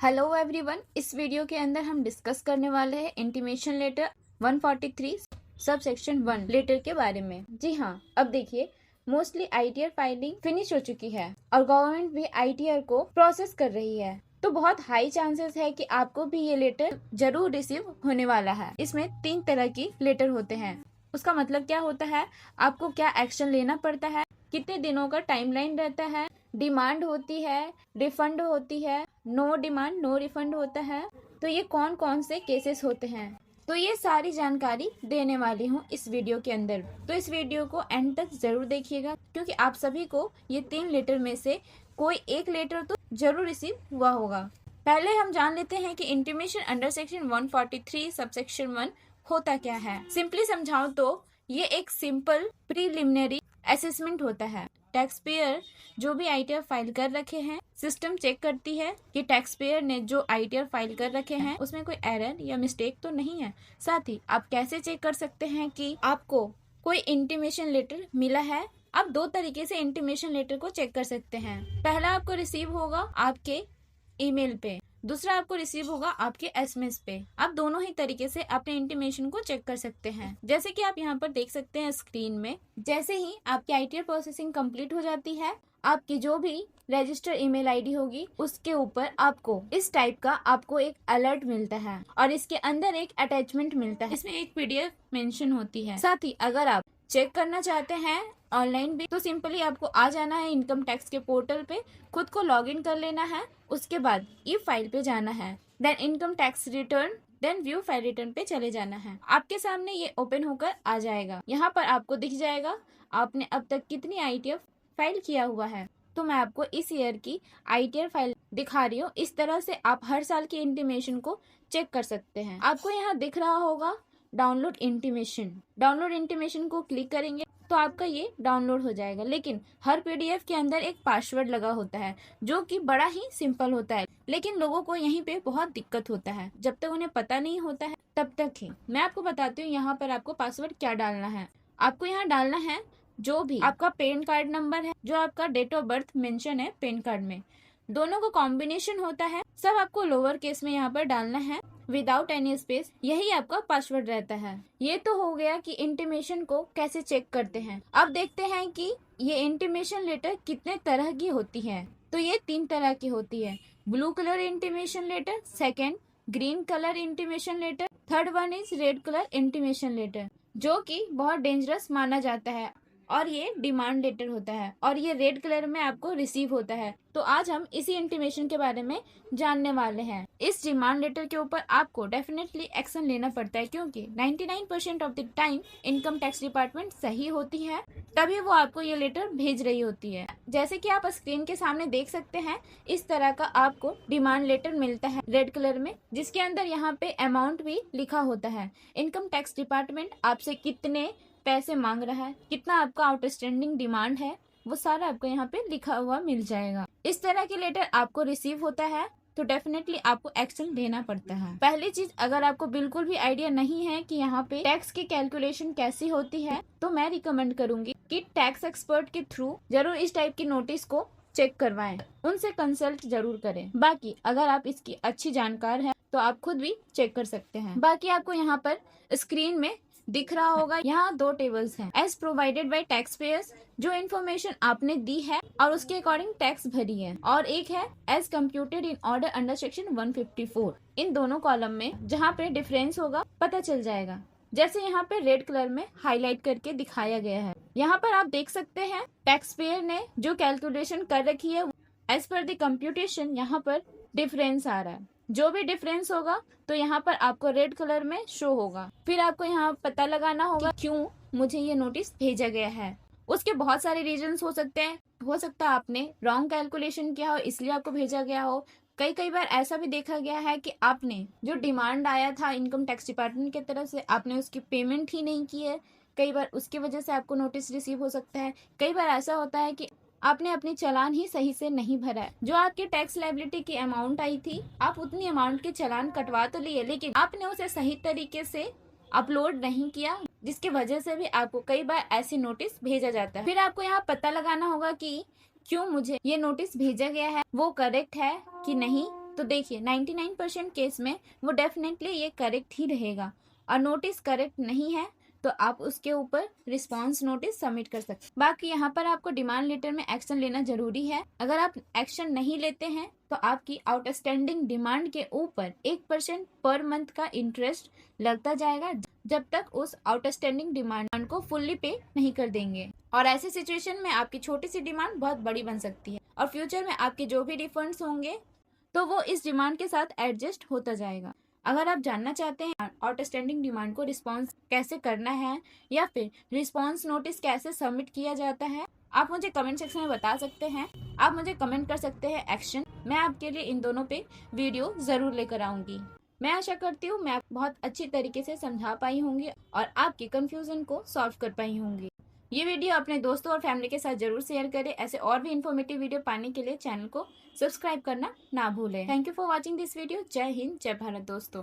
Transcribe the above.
Hello everyone, इस video के अंदर हम डिस्कस करने वाले हैं intimation letter 143 sub section 1 letter के बारे में। जी हाँ, अब देखिए मोस्टली आईटीआर फाइलिंग फिनिश हो चुकी है और गवर्नमेंट भी आईटीआर को प्रोसेस कर रही है, तो बहुत हाई चांसेस है कि आपको भी ये लेटर जरूर रिसीव होने वाला है। इसमें 3 तरह की लेटर होते हैं। उसका मतलब क्या होता है, आपको क्या एक्शन लेना पड़ता है, कितने दिनों का टाइमलाइन रहता है, डिमांड होती है, रिफंड होती है, नो डिमांड नो रिफंड होता है, तो ये कौन कौन से केसेस होते हैं, तो ये सारी जानकारी देने वाली हूँ इस वीडियो के अंदर। तो इस वीडियो को एंड तक जरूर देखिएगा, क्योंकि आप सभी को ये 3 लेटर में से कोई एक लेटर तो जरूर रिसीव हुआ होगा। पहले हम जान लेते हैं कि इंटीमेशन अंडर सेक्शन 143 सबसेक्शन 1 होता क्या है। सिंपली समझाऊं तो ये एक सिंपल प्रीलिमिनरी असेसमेंट होता है। टैक्स पेयर जो भी आईटीआर फाइल कर रखे हैं, सिस्टम चेक करती है कि टैक्स पेयर ने जो आईटीआर फाइल कर रखे हैं उसमें कोई एरर या मिस्टेक तो नहीं है। साथ ही आप कैसे चेक कर सकते हैं कि आपको कोई इंटीमेशन लेटर मिला है। आप 2 तरीके से इंटीमेशन लेटर को चेक कर सकते हैं। पहला आपको रिसीव होगा आपके ईमेल पे, दूसरा आपको रिसीव होगा आपके एसएमएस पे। आप दोनों ही तरीके से अपने इंटीमेशन को चेक कर सकते हैं। जैसे कि आप यहाँ पर देख सकते हैं स्क्रीन में, जैसे ही आपकी आईटीआर प्रोसेसिंग कंप्लीट हो जाती है, आपकी जो भी रजिस्टर ईमेल आईडी होगी उसके ऊपर आपको इस टाइप का आपको एक अलर्ट मिलता है और इसके अंदर एक अटैचमेंट मिलता है। इसमें एक पीडीएफ मेंशन होती है। साथ ही अगर आप चेक करना चाहते हैं ऑनलाइन भी, तो सिंपली आपको आ जाना है इनकम टैक्स के पोर्टल पे, खुद को लॉग इन कर लेना है, उसके बाद ई फाइल पे जाना है, then income tax return, then view file return पे चले जाना है। आपके सामने ये ओपन होकर आ जाएगा। यहाँ पर आपको दिख जाएगा आपने अब तक कितनी आईटीआर फाइल किया हुआ है। तो मैं आपको इस ईयर की आईटीआर फाइल दिखा रही हूँ। इस तरह से आप हर साल की इंटीमेशन को चेक कर सकते हैं। आपको यहाँ दिख रहा होगा डाउनलोड इंटीमेशन। डाउनलोड इंटीमेशन को क्लिक करेंगे तो आपका ये डाउनलोड हो जाएगा, लेकिन हर पीडीएफ के अंदर एक पासवर्ड लगा होता है जो कि बड़ा ही सिंपल होता है, लेकिन लोगों को यहीं पे बहुत दिक्कत होता है। जब तक उन्हें पता नहीं होता है तब तक ही मैं आपको बताती हूँ यहाँ पर आपको पासवर्ड क्या डालना है। आपको यहाँ डालना है जो भी आपका पैन कार्ड नंबर है, जो आपका डेट ऑफ बर्थ मेंशन है पैन कार्ड में, दोनों का कॉम्बिनेशन होता है, सब आपको लोअर केस में यहाँ पर डालना है विदाउट एनी स्पेस। यही आपका पासवर्ड रहता है। ये तो हो गया कि इंटीमेशन को कैसे चेक करते हैं। अब देखते हैं कि ये इंटीमेशन लेटर कितने तरह की होती है। तो ये 3 तरह की होती है। Blue colour intimation letter, second green colour intimation letter, third one is red colour intimation letter, जो कि बहुत डेंजरस माना जाता है और ये डिमांड लेटर होता है और ये रेड कलर में आपको रिसीव होता है। तो आज हम इसी इंटीमेशन के बारे में जानने वाले हैं। इस डिमांड लेटर के ऊपर आपको डेफिनेटली एक्शन लेना पड़ता है, क्योंकि 99% of the time income tax department सही होती है, तभी वो आपको ये लेटर भेज रही होती है। जैसे कि आप स्क्रीन के सामने देख सकते हैं, इस तरह का आपको डिमांड लेटर मिलता है रेड कलर में, जिसके अंदर यहाँ पे अमाउंट भी लिखा होता है। इनकम टैक्स डिपार्टमेंट आपसे कितने पैसे मांग रहा है, कितना आपका आउटस्टैंडिंग डिमांड है, वो सारा आपको यहाँ पे लिखा हुआ मिल जाएगा। इस तरह के लेटर आपको रिसीव होता है तो डेफिनेटली आपको एक्शन लेना पड़ता है। पहली चीज, अगर आपको बिल्कुल भी आइडिया नहीं है कि यहाँ पे टैक्स की कैलकुलेशन कैसी होती है, तो मैं रिकमेंड करूंगी कि टैक्स एक्सपर्ट के थ्रू जरूर इस टाइप की नोटिस को चेक करवाएं, उनसे कंसल्ट जरूर करें। बाकी अगर आप इसकी अच्छी जानकार है तो आप खुद भी चेक कर सकते हैं। बाकी आपको यहाँ पर स्क्रीन में दिख रहा होगा, यहाँ 2 टेबल्स हैं। As provided by taxpayers, जो इन्फॉर्मेशन आपने दी है और उसके अकॉर्डिंग टैक्स भरी है, और एक है as computed in order under section 154। इन दोनों कॉलम में जहाँ पे डिफरेंस होगा पता चल जाएगा, जैसे यहाँ पे रेड कलर में हाईलाइट करके दिखाया गया है। यहाँ पर आप देख सकते हैं टैक्स पेयर ने जो कैलकुलेशन कर रखी है एज पर द कंप्यूटेशन, यहाँ पर डिफरेंस आ रहा है। जो भी डिफरेंस होगा तो यहाँ पर आपको रेड कलर में शो होगा। फिर आपको यहाँ पता लगाना होगा क्यों मुझे ये नोटिस भेजा गया है। उसके बहुत सारे रीजंस हो सकते हैं। हो सकता है आपने रॉन्ग कैलकुलेशन किया हो, इसलिए आपको भेजा गया हो। कई बार ऐसा भी देखा गया है कि आपने जो डिमांड आया था इनकम टैक्स डिपार्टमेंट की तरफ से, आपने उसकी पेमेंट ही नहीं की है। कई बार उसकी वजह से आपको नोटिस रिसीव हो सकता है। कई बार ऐसा होता है कि आपने अपनी चालान ही सही से नहीं भरा है। जो आपकी टैक्स लायबिलिटी की अमाउंट आई थी, आप उतनी अमाउंट के चालान कटवा तो लिए, लेकिन आपने उसे सही तरीके से अपलोड नहीं किया, जिसकी वजह से भी आपको कई बार ऐसी नोटिस भेजा जाता है। फिर आपको यहाँ पता लगाना होगा कि क्यों मुझे ये नोटिस भेजा गया है, वो करेक्ट है कि नहीं। तो देखिए 99% केस में वो डेफिनेटली ये करेक्ट ही रहेगा, और नोटिस करेक्ट नहीं है तो आप उसके ऊपर रिस्पांस नोटिस सबमिट कर सकते हैं। बाकी यहाँ पर आपको डिमांड लेटर में एक्शन लेना जरूरी है। अगर आप एक्शन नहीं लेते हैं तो आपकी आउटस्टैंडिंग डिमांड के ऊपर 1% पर मंथ का इंटरेस्ट लगता जाएगा, जब तक उस आउटस्टैंडिंग डिमांड को फुल्ली पे नहीं कर देंगे। और ऐसी सिचुएशन में आपकी छोटी सी डिमांड बहुत बड़ी बन सकती है, और फ्यूचर में आपके जो भी रिफंड्स होंगे तो वो इस डिमांड के साथ एडजस्ट होता जाएगा। अगर आप जानना चाहते हैं आउटस्टैंडिंग डिमांड को रिस्पॉन्स कैसे करना है या फिर रिस्पॉन्स नोटिस कैसे सबमिट किया जाता है, आप मुझे कमेंट सेक्शन में बता सकते हैं। आप मुझे कमेंट कर सकते हैं एक्शन, मैं आपके लिए इन दोनों पे वीडियो जरूर लेकर आऊंगी। मैं आशा करती हूँ मैं बहुत अच्छी तरीके से समझा पाई होंगी और आपकी कंफ्यूजन को सॉल्व कर पाई होंगी। ये वीडियो अपने दोस्तों और फैमिली के साथ जरूर शेयर करें। ऐसे और भी इन्फॉर्मेटिव वीडियो पाने के लिए चैनल को सब्सक्राइब करना ना भूलें। Thank you for watching this video. जय हिंद, जय भारत दोस्तों।